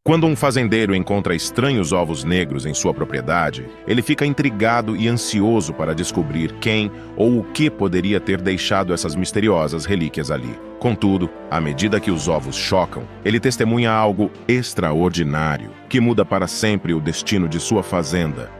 Quando um fazendeiro encontra estranhos ovos negros em sua propriedade, ele fica intrigado e ansioso para descobrir quem ou o que poderia ter deixado essas misteriosas relíquias ali. Contudo, à medida que os ovos chocam, ele testemunha algo extraordinário, que muda para sempre o destino de sua fazenda.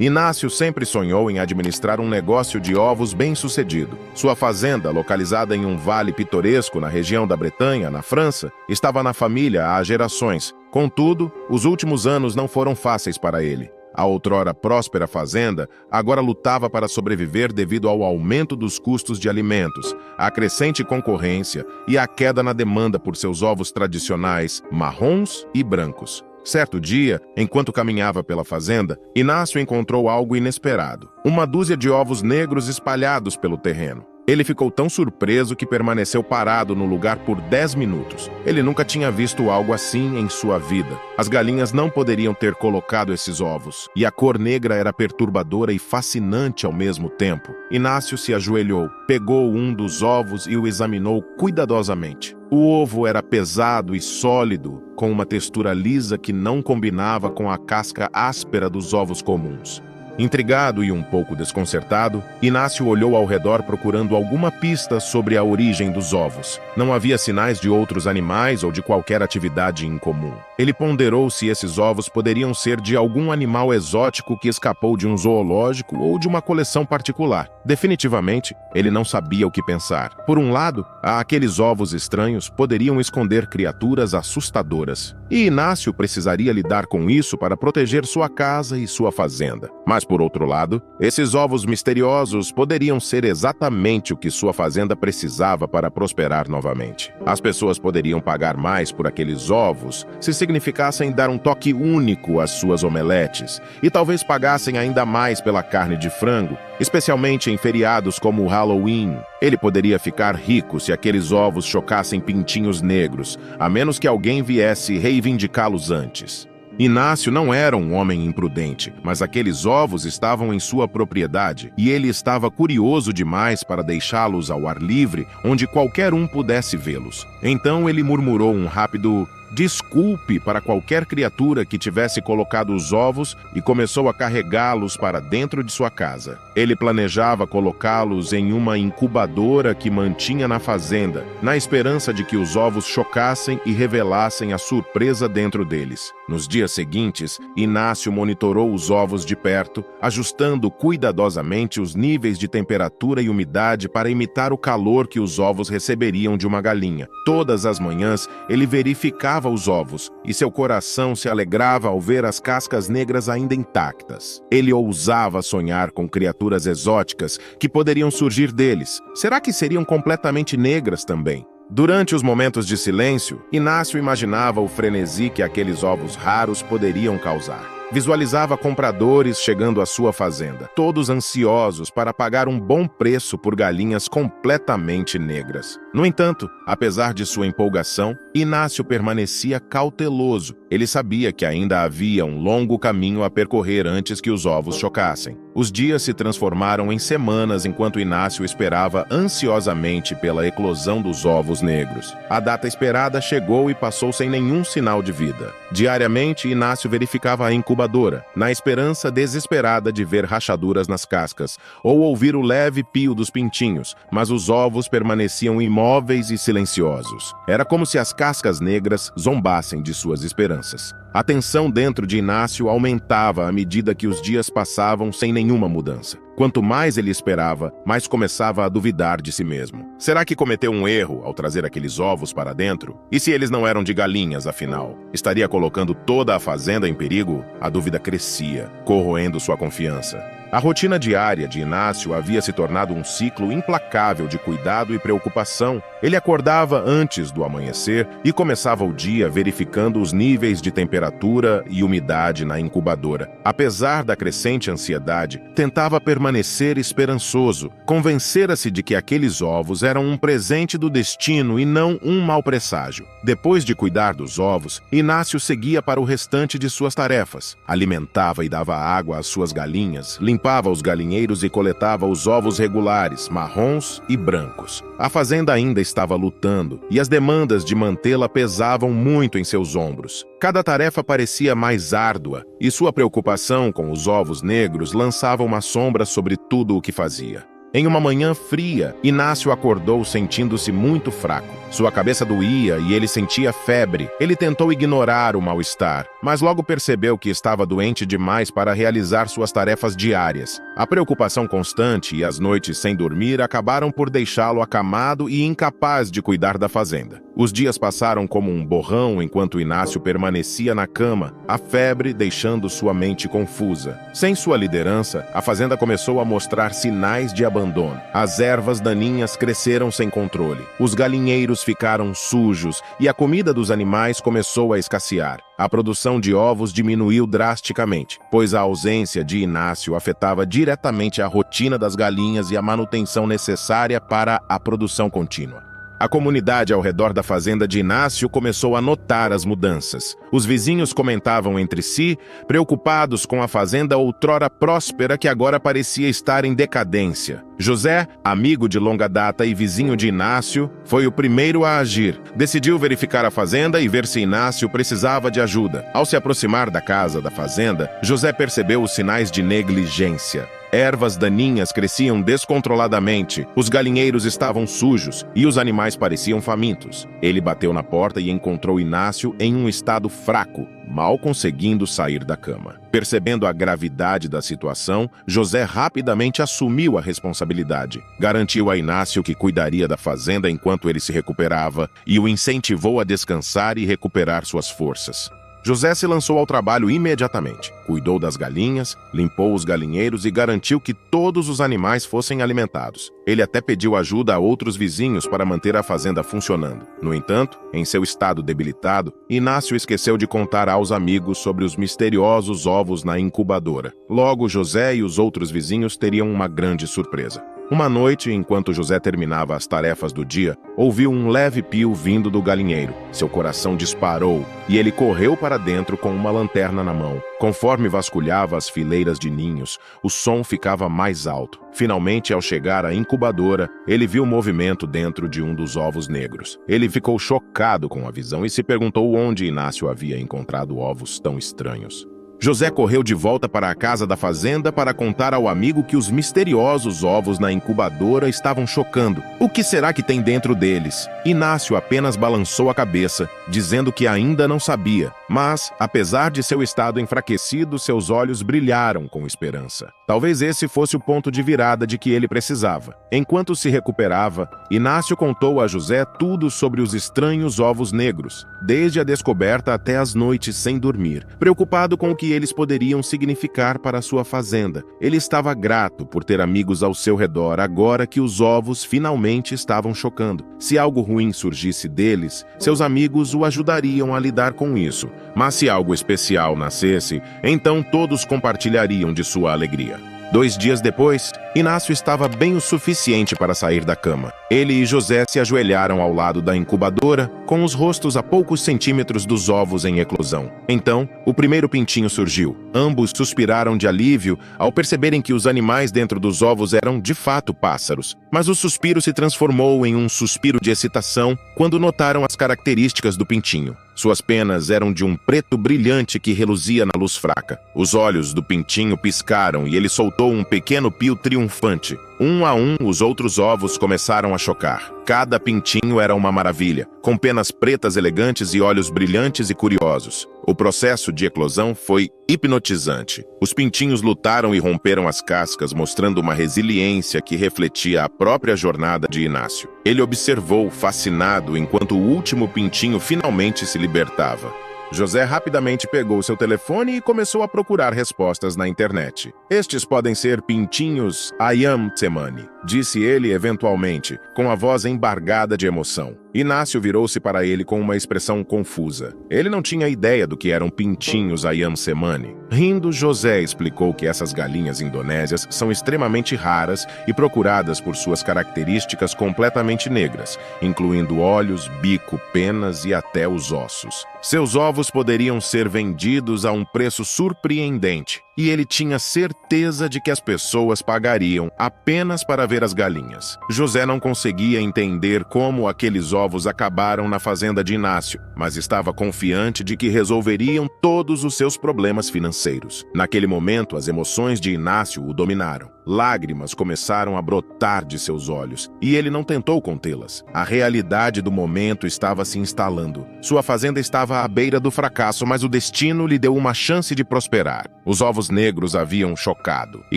Inácio sempre sonhou em administrar um negócio de ovos bem-sucedido. Sua fazenda, localizada em um vale pitoresco na região da Bretanha, na França, estava na família há gerações. Contudo, os últimos anos não foram fáceis para ele. A outrora próspera fazenda agora lutava para sobreviver devido ao aumento dos custos de alimentos, à crescente concorrência e à queda na demanda por seus ovos tradicionais, marrons e brancos. Certo dia, enquanto caminhava pela fazenda, Inácio encontrou algo inesperado: uma dúzia de ovos negros espalhados pelo terreno. Ele ficou tão surpreso que permaneceu parado no lugar por 10 minutos. Ele nunca tinha visto algo assim em sua vida. As galinhas não poderiam ter colocado esses ovos, e a cor negra era perturbadora e fascinante ao mesmo tempo. Inácio se ajoelhou, pegou um dos ovos e o examinou cuidadosamente. O ovo era pesado e sólido, com uma textura lisa que não combinava com a casca áspera dos ovos comuns. Intrigado e um pouco desconcertado, Inácio olhou ao redor procurando alguma pista sobre a origem dos ovos. Não havia sinais de outros animais ou de qualquer atividade incomum. Ele ponderou se esses ovos poderiam ser de algum animal exótico que escapou de um zoológico ou de uma coleção particular. Definitivamente, ele não sabia o que pensar. Por um lado, aqueles ovos estranhos poderiam esconder criaturas assustadoras, e Inácio precisaria lidar com isso para proteger sua casa e sua fazenda. Mas, por outro lado, esses ovos misteriosos poderiam ser exatamente o que sua fazenda precisava para prosperar novamente. As pessoas poderiam pagar mais por aqueles ovos se significassem dar um toque único às suas omeletes, e talvez pagassem ainda mais pela carne de frango, especialmente em feriados como o Halloween. Ele poderia ficar rico se aqueles ovos chocassem pintinhos negros, a menos que alguém viesse reivindicá-los antes. Inácio não era um homem imprudente, mas aqueles ovos estavam em sua propriedade e ele estava curioso demais para deixá-los ao ar livre, onde qualquer um pudesse vê-los. Então ele murmurou um rápido "desculpe" para qualquer criatura que tivesse colocado os ovos e começou a carregá-los para dentro de sua casa. Ele planejava colocá-los em uma incubadora que mantinha na fazenda, na esperança de que os ovos chocassem e revelassem a surpresa dentro deles. Nos dias seguintes, Inácio monitorou os ovos de perto, ajustando cuidadosamente os níveis de temperatura e umidade para imitar o calor que os ovos receberiam de uma galinha. Todas as manhãs, ele verificava os ovos, e seu coração se alegrava ao ver as cascas negras ainda intactas. Ele ousava sonhar com criaturas exóticas que poderiam surgir deles. Será que seriam completamente negras também? Durante os momentos de silêncio, Inácio imaginava o frenesi que aqueles ovos raros poderiam causar. Visualizava compradores chegando à sua fazenda, todos ansiosos para pagar um bom preço por galinhas completamente negras. No entanto, apesar de sua empolgação, Inácio permanecia cauteloso. Ele sabia que ainda havia um longo caminho a percorrer antes que os ovos chocassem. Os dias se transformaram em semanas enquanto Inácio esperava ansiosamente pela eclosão dos ovos negros. A data esperada chegou e passou sem nenhum sinal de vida. Diariamente, Inácio verificava a incubadora, na esperança desesperada de ver rachaduras nas cascas ou ouvir o leve pio dos pintinhos, mas os ovos permaneciam imóveis e silenciosos. Era como se as cascas negras zombassem de suas esperanças. A tensão dentro de Inácio aumentava à medida que os dias passavam sem nenhuma mudança. Quanto mais ele esperava, mais começava a duvidar de si mesmo. Será que cometeu um erro ao trazer aqueles ovos para dentro? E se eles não eram de galinhas, afinal? Estaria colocando toda a fazenda em perigo? A dúvida crescia, corroendo sua confiança. A rotina diária de Inácio havia se tornado um ciclo implacável de cuidado e preocupação. Ele acordava antes do amanhecer e começava o dia verificando os níveis de temperatura e umidade na incubadora. Apesar da crescente ansiedade, tentava permanecer esperançoso, convencera-se de que aqueles ovos eram um presente do destino e não um mau presságio. Depois de cuidar dos ovos, Inácio seguia para o restante de suas tarefas. Alimentava e dava água às suas galinhas, limpava os galinheiros e coletava os ovos regulares, marrons e brancos. A fazenda ainda estava lutando, e as demandas de mantê-la pesavam muito em seus ombros. Cada tarefa parecia mais árdua, e sua preocupação com os ovos negros lançava uma sombra sobre tudo o que fazia. Em uma manhã fria, Inácio acordou sentindo-se muito fraco. Sua cabeça doía e ele sentia febre. Ele tentou ignorar o mal-estar, mas logo percebeu que estava doente demais para realizar suas tarefas diárias. A preocupação constante e as noites sem dormir acabaram por deixá-lo acamado e incapaz de cuidar da fazenda. Os dias passaram como um borrão enquanto Inácio permanecia na cama, a febre deixando sua mente confusa. Sem sua liderança, a fazenda começou a mostrar sinais de abandono. As ervas daninhas cresceram sem controle. Os galinheiros ficaram sujos e a comida dos animais começou a escassear. A produção de ovos diminuiu drasticamente, pois a ausência de Inácio afetava diretamente a rotina das galinhas e a manutenção necessária para a produção contínua. A comunidade ao redor da fazenda de Inácio começou a notar as mudanças. Os vizinhos comentavam entre si, preocupados com a fazenda outrora próspera que agora parecia estar em decadência. José, amigo de longa data e vizinho de Inácio, foi o primeiro a agir. Decidiu verificar a fazenda e ver se Inácio precisava de ajuda. Ao se aproximar da casa da fazenda, José percebeu os sinais de negligência. Ervas daninhas cresciam descontroladamente, os galinheiros estavam sujos e os animais pareciam famintos. Ele bateu na porta e encontrou Inácio em um estado fraco, mal conseguindo sair da cama. Percebendo a gravidade da situação, José rapidamente assumiu a responsabilidade. Garantiu a Inácio que cuidaria da fazenda enquanto ele se recuperava e o incentivou a descansar e recuperar suas forças. José se lançou ao trabalho imediatamente. Cuidou das galinhas, limpou os galinheiros e garantiu que todos os animais fossem alimentados. Ele até pediu ajuda a outros vizinhos para manter a fazenda funcionando. No entanto, em seu estado debilitado, Inácio esqueceu de contar aos amigos sobre os misteriosos ovos na incubadora. Logo, José e os outros vizinhos teriam uma grande surpresa. Uma noite, enquanto José terminava as tarefas do dia, ouviu um leve pio vindo do galinheiro. Seu coração disparou e ele correu para dentro com uma lanterna na mão. Conforme vasculhava as fileiras de ninhos, o som ficava mais alto. Finalmente, ao chegar à incubadora, ele viu movimento dentro de um dos ovos negros. Ele ficou chocado com a visão e se perguntou onde Inácio havia encontrado ovos tão estranhos. José correu de volta para a casa da fazenda para contar ao amigo que os misteriosos ovos na incubadora estavam chocando. O que será que tem dentro deles? Inácio apenas balançou a cabeça, dizendo que ainda não sabia. Mas, apesar de seu estado enfraquecido, seus olhos brilharam com esperança. Talvez esse fosse o ponto de virada de que ele precisava. Enquanto se recuperava, Inácio contou a José tudo sobre os estranhos ovos negros, desde a descoberta até as noites sem dormir, preocupado com o que eles poderiam significar para sua fazenda. Ele estava grato por ter amigos ao seu redor agora que os ovos finalmente estavam chocando. Se algo ruim surgisse deles, seus amigos o ajudariam a lidar com isso. Mas se algo especial nascesse, então todos compartilhariam de sua alegria. 2 dias depois, Inácio estava bem o suficiente para sair da cama. Ele e José se ajoelharam ao lado da incubadora, com os rostos a poucos centímetros dos ovos em eclosão. Então, o primeiro pintinho surgiu. Ambos suspiraram de alívio ao perceberem que os animais dentro dos ovos eram de fato pássaros. Mas o suspiro se transformou em um suspiro de excitação quando notaram as características do pintinho. Suas penas eram de um preto brilhante que reluzia na luz fraca. Os olhos do pintinho piscaram e ele soltou um pequeno pio triunfante. Um a um, os outros ovos começaram a chocar. Cada pintinho era uma maravilha, com penas pretas elegantes e olhos brilhantes e curiosos. O processo de eclosão foi hipnotizante. Os pintinhos lutaram e romperam as cascas, mostrando uma resiliência que refletia a própria jornada de Inácio. Ele observou, fascinado, enquanto o último pintinho finalmente se libertava. José rapidamente pegou seu telefone e começou a procurar respostas na internet. Estes podem ser pintinhos Ayam Tsemani, disse ele eventualmente, com a voz embargada de emoção. Inácio virou-se para ele com uma expressão confusa. Ele não tinha ideia do que eram pintinhos ayam cemani. Rindo, José explicou que essas galinhas indonésias são extremamente raras e procuradas por suas características completamente negras, incluindo olhos, bico, penas e até os ossos. Seus ovos poderiam ser vendidos a um preço surpreendente, e ele tinha certeza de que as pessoas pagariam apenas para ver as galinhas. José não conseguia entender como aqueles ovos acabaram na fazenda de Inácio, mas estava confiante de que resolveriam todos os seus problemas financeiros. Naquele momento, as emoções de Inácio o dominaram. Lágrimas começaram a brotar de seus olhos, e ele não tentou contê-las. A realidade do momento estava se instalando. Sua fazenda estava à beira do fracasso, mas o destino lhe deu uma chance de prosperar. Os ovos negros haviam chocado, e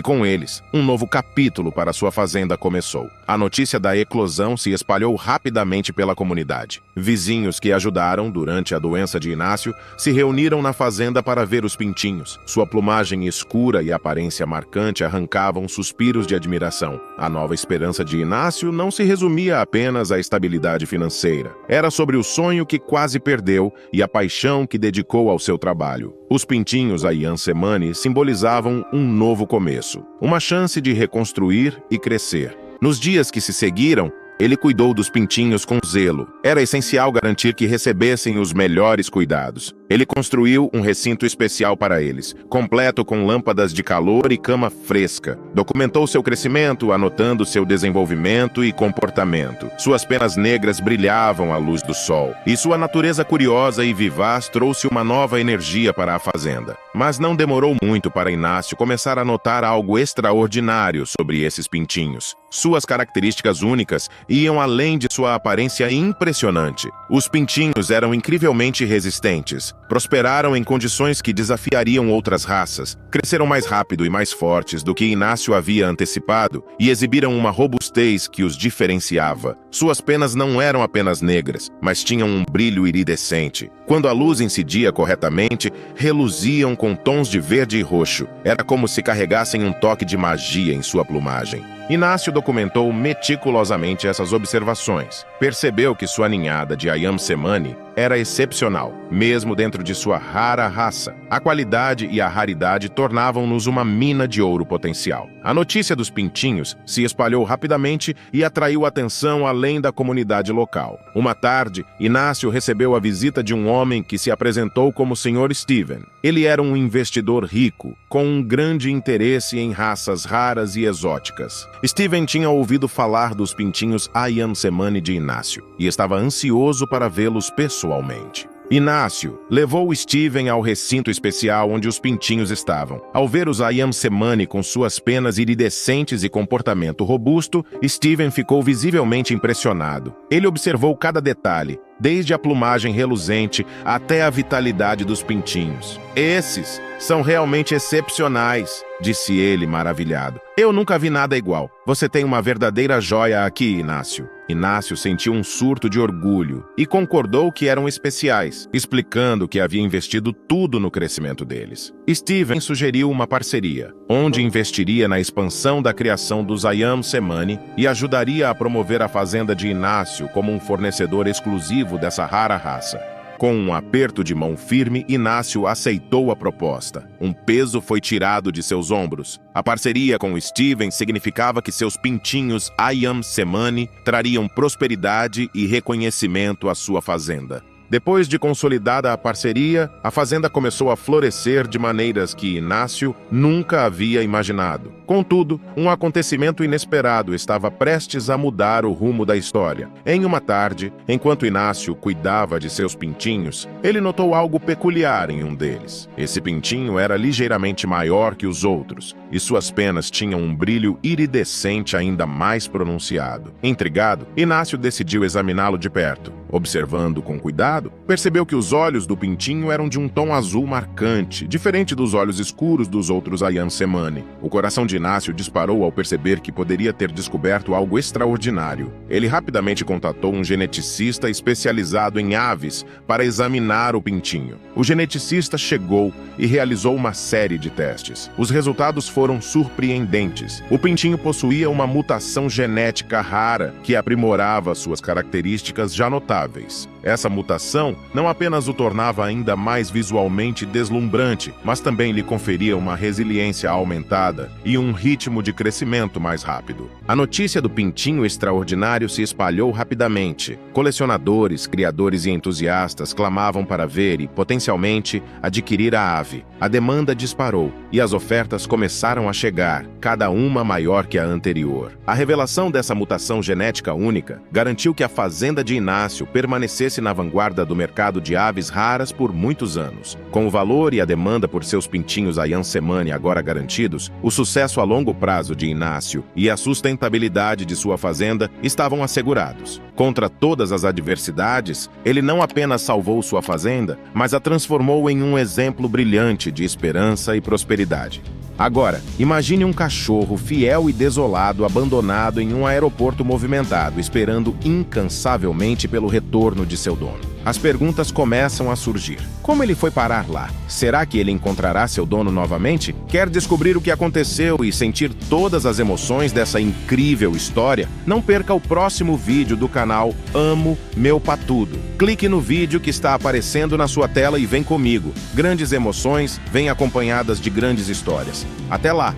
com eles, um novo capítulo para sua fazenda começou. A notícia da eclosão se espalhou rapidamente pela comunidade. Vizinhos que ajudaram durante a doença de Inácio se reuniram na fazenda para ver os pintinhos. Sua plumagem escura e aparência marcante arrancavam suspiros de admiração. A nova esperança de Inácio não se resumia apenas à estabilidade financeira. Era sobre o sonho que quase perdeu e a paixão que dedicou ao seu trabalho. Os pintinhos ayam cemani simbolizavam um novo começo, uma chance de reconstruir e crescer. Nos dias que se seguiram, ele cuidou dos pintinhos com zelo. Era essencial garantir que recebessem os melhores cuidados. Ele construiu um recinto especial para eles, completo com lâmpadas de calor e cama fresca. Documentou seu crescimento, anotando seu desenvolvimento e comportamento. Suas penas negras brilhavam à luz do sol, e sua natureza curiosa e vivaz trouxe uma nova energia para a fazenda. Mas não demorou muito para Inácio começar a notar algo extraordinário sobre esses pintinhos. Suas características únicas iam além de sua aparência impressionante. Os pintinhos eram incrivelmente resistentes. Prosperaram em condições que desafiariam outras raças, cresceram mais rápido e mais fortes do que Inácio havia antecipado e exibiram uma robustez que os diferenciava. Suas penas não eram apenas negras, mas tinham um brilho iridescente. Quando a luz incidia corretamente, reluziam com tons de verde e roxo. Era como se carregassem um toque de magia em sua plumagem. Inácio documentou meticulosamente essas observações. Percebeu que sua ninhada de ayam cemani era excepcional, mesmo dentro de sua rara raça. A qualidade e a raridade tornavam-nos uma mina de ouro potencial. A notícia dos pintinhos se espalhou rapidamente e atraiu atenção além da comunidade local. Uma tarde, Inácio recebeu a visita de um homem que se apresentou como Sr. Steven. Ele era um investidor rico, com um grande interesse em raças raras e exóticas. Steven tinha ouvido falar dos pintinhos ayam cemani de Inácio e estava ansioso para vê-los pessoalmente. Inácio levou Steven ao recinto especial onde os pintinhos estavam. Ao ver os ayam cemani com suas penas iridescentes e comportamento robusto, Steven ficou visivelmente impressionado. Ele observou cada detalhe, desde a plumagem reluzente até a vitalidade dos pintinhos. Esses são realmente excepcionais, disse ele maravilhado. Eu nunca vi nada igual. Você tem uma verdadeira joia aqui, Inácio. Inácio sentiu um surto de orgulho e concordou que eram especiais, explicando que havia investido tudo no crescimento deles. Steven sugeriu uma parceria, onde investiria na expansão da criação dos ayam cemani e ajudaria a promover a fazenda de Inácio como um fornecedor exclusivo dessa rara raça. Com um aperto de mão firme, Inácio aceitou a proposta. Um peso foi tirado de seus ombros. A parceria com Steven significava que seus pintinhos ayam cemani trariam prosperidade e reconhecimento à sua fazenda. Depois de consolidada a parceria, a fazenda começou a florescer de maneiras que Inácio nunca havia imaginado. Contudo, um acontecimento inesperado estava prestes a mudar o rumo da história. Em uma tarde, enquanto Inácio cuidava de seus pintinhos, ele notou algo peculiar em um deles. Esse pintinho era ligeiramente maior que os outros, e suas penas tinham um brilho iridescente ainda mais pronunciado. Intrigado, Inácio decidiu examiná-lo de perto. Observando com cuidado, percebeu que os olhos do pintinho eram de um tom azul marcante, diferente dos olhos escuros dos outros Ayan Semani. O coração de Inácio disparou ao perceber que poderia ter descoberto algo extraordinário. Ele rapidamente contatou um geneticista especializado em aves para examinar o pintinho. O geneticista chegou e realizou uma série de testes. Os resultados foram surpreendentes. O pintinho possuía uma mutação genética rara que aprimorava suas características já notáveis. Essa mutação não apenas o tornava ainda mais visualmente deslumbrante, mas também lhe conferia uma resiliência aumentada e um ritmo de crescimento mais rápido. A notícia do pintinho extraordinário se espalhou rapidamente. Colecionadores, criadores e entusiastas clamavam para ver e, potencialmente, adquirir a ave. A demanda disparou e as ofertas começaram a chegar, cada uma maior que a anterior. A revelação dessa mutação genética única garantiu que a fazenda de Inácio permanecesse na vanguarda do mercado de aves raras por muitos anos. Com o valor e a demanda por seus pintinhos Ayan Semani agora garantidos, o sucesso a longo prazo de Inácio e a sustentabilidade de sua fazenda estavam assegurados. Contra todas as adversidades, ele não apenas salvou sua fazenda, mas a transformou em um exemplo brilhante de esperança e prosperidade. Agora, imagine um cachorro fiel e desolado abandonado em um aeroporto movimentado, esperando incansavelmente pelo retorno de seu dono. As perguntas começam a surgir. Como ele foi parar lá? Será que ele encontrará seu dono novamente? Quer descobrir o que aconteceu e sentir todas as emoções dessa incrível história? Não perca o próximo vídeo do canal Amo Meu Patudo. Clique no vídeo que está aparecendo na sua tela e vem comigo. Grandes emoções vêm acompanhadas de grandes histórias. Até lá!